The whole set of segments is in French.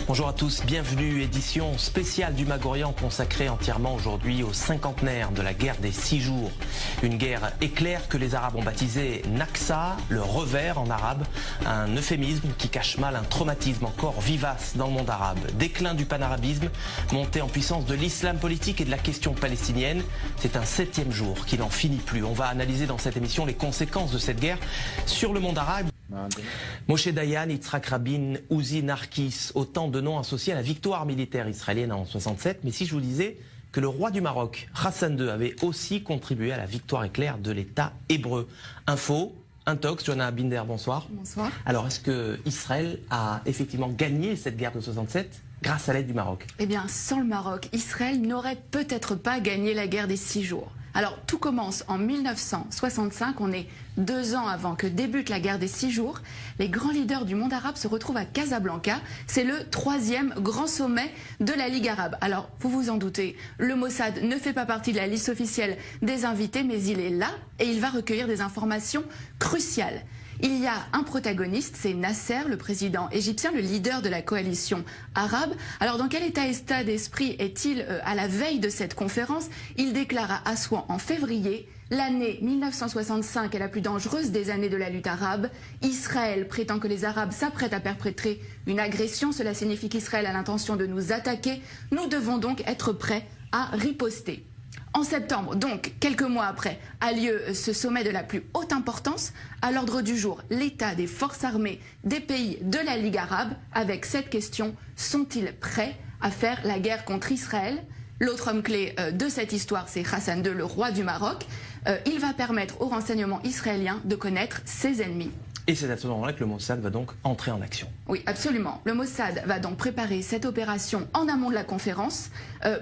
Bonjour à tous, bienvenue, édition spéciale du Mag-Orient consacrée entièrement aujourd'hui au cinquantenaire de la guerre des 6 jours. Une guerre éclair que les Arabes ont baptisée Naksa, le revers en arabe, un euphémisme qui cache mal un traumatisme encore vivace dans le monde arabe. Déclin du panarabisme, montée en puissance de l'islam politique et de la question palestinienne. C'est un 7e jour qui n'en finit plus. On va analyser dans cette émission les conséquences de cette guerre sur le monde arabe. Moshe Dayan, Yitzhak Rabin, Uzi Narkis, autant de noms associés à la victoire militaire israélienne en 67. Mais si je vous disais que le roi du Maroc, Hassan II, avait aussi contribué à la victoire éclair de l'État hébreu. Info, Intox, Johanna Binder, bonsoir. Bonsoir. Alors, est-ce que Israël a effectivement gagné cette guerre de 67 grâce à l'aide du Maroc? Eh bien, sans le Maroc, Israël n'aurait peut-être pas gagné la guerre des 6 jours. Alors, tout commence en 1965, on est 2 ans avant que débute la guerre des 6 jours. Les grands leaders du monde arabe se retrouvent à Casablanca. C'est le 3e grand sommet de la Ligue arabe. Alors, vous vous en doutez, le Mossad ne fait pas partie de la liste officielle des invités, mais il est là et il va recueillir des informations cruciales. Il y a un protagoniste, c'est Nasser, le président égyptien, le leader de la coalition arabe. Alors dans quel état d'esprit est-il à la veille de cette conférence? Il déclare à Assouan en février: l'année 1965 est la plus dangereuse des années de la lutte arabe. Israël prétend que les Arabes s'apprêtent à perpétrer une agression. Cela signifie qu'Israël a l'intention de nous attaquer. Nous devons donc être prêts à riposter. En septembre, donc quelques mois après, a lieu ce sommet de la plus haute importance. À l'ordre du jour, l'état des forces armées des pays de la Ligue arabe, avec cette question: sont-ils prêts à faire la guerre contre Israël? L'autre homme clé de cette histoire, c'est Hassan II, le roi du Maroc. Il va permettre aux renseignements israéliens de connaître ses ennemis. Et c'est à ce moment-là que le Mossad va donc entrer en action. Oui, absolument. Le Mossad va donc préparer cette opération en amont de la conférence.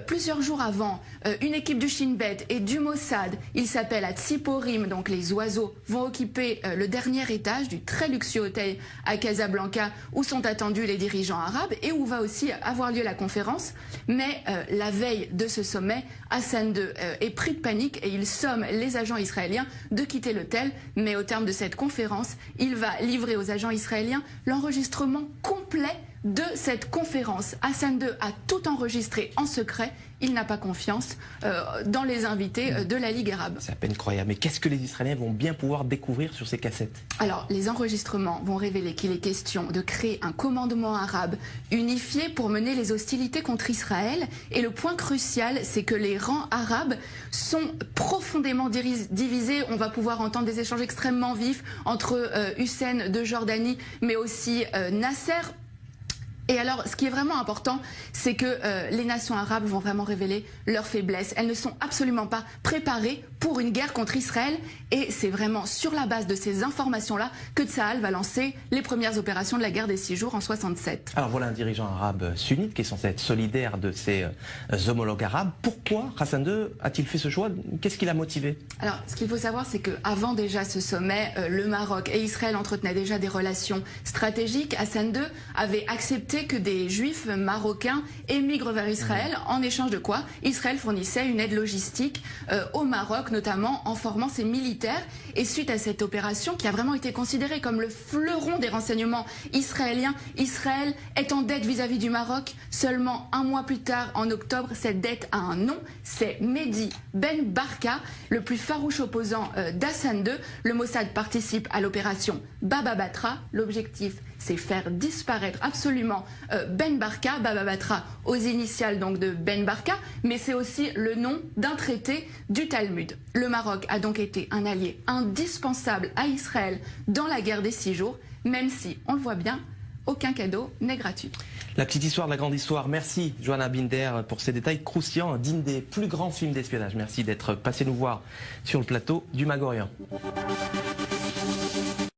Plusieurs jours avant, une équipe du Shin Bet et du Mossad, il s'appelle à Tsiporim, donc les oiseaux, vont occuper le dernier étage du très luxueux hôtel à Casablanca où sont attendus les dirigeants arabes et où va aussi avoir lieu la conférence. Mais la veille de ce sommet, Hassan II est pris de panique et il somme les agents israéliens de quitter l'hôtel. Mais au terme de cette conférence, il va livrer aux agents israéliens l'enregistrement complet de cette conférence. Hassan II a tout enregistré en secret. Il n'a pas confiance dans les invités de la Ligue arabe. C'est à peine croyable. Mais qu'est-ce que les Israéliens vont bien pouvoir découvrir sur ces cassettes? Alors, les enregistrements vont révéler qu'il est question de créer un commandement arabe unifié pour mener les hostilités contre Israël. Et le point crucial, c'est que les rangs arabes sont profondément divisés. On va pouvoir entendre des échanges extrêmement vifs entre Hussein de Jordanie, mais aussi Nasser. Et alors, ce qui est vraiment important, c'est que les nations arabes vont vraiment révéler leurs faiblesses. Elles ne sont absolument pas préparées pour une guerre contre Israël. Et c'est vraiment sur la base de ces informations-là que Tsahal va lancer les premières opérations de la guerre des 6 jours en 67. Alors voilà un dirigeant arabe sunnite qui est censé être solidaire de ses homologues arabes. Pourquoi Hassan II a-t-il fait ce choix? Qu'est-ce qui l'a motivé? Alors, ce qu'il faut savoir, c'est qu'avant déjà ce sommet, le Maroc et Israël entretenaient déjà des relations stratégiques. Hassan II avait accepté que des juifs marocains émigrent vers Israël, en échange de quoi Israël fournissait une aide logistique au Maroc, notamment en formant ses militaires. Et suite à cette opération, qui a vraiment été considérée comme le fleuron des renseignements israéliens, Israël est en dette vis-à-vis du Maroc. Seulement un mois plus tard, en octobre, cette dette a un nom, c'est Mehdi Ben Barka, le plus farouche opposant d'Hassan II. Le Mossad participe à l'opération Baba Batra. L'objectif, c'est faire disparaître absolument Ben Barka, Baba Batra aux initiales donc de Ben Barka, mais c'est aussi le nom d'un traité du Talmud. Le Maroc a donc été un allié indispensable à Israël dans la guerre des 6 jours, même si, on le voit bien, aucun cadeau n'est gratuit. La petite histoire de la grande histoire. Merci Johanna Binder pour ces détails croustillants, digne des plus grands films d'espionnage. Merci d'être passé nous voir sur le plateau du Mag-Orient.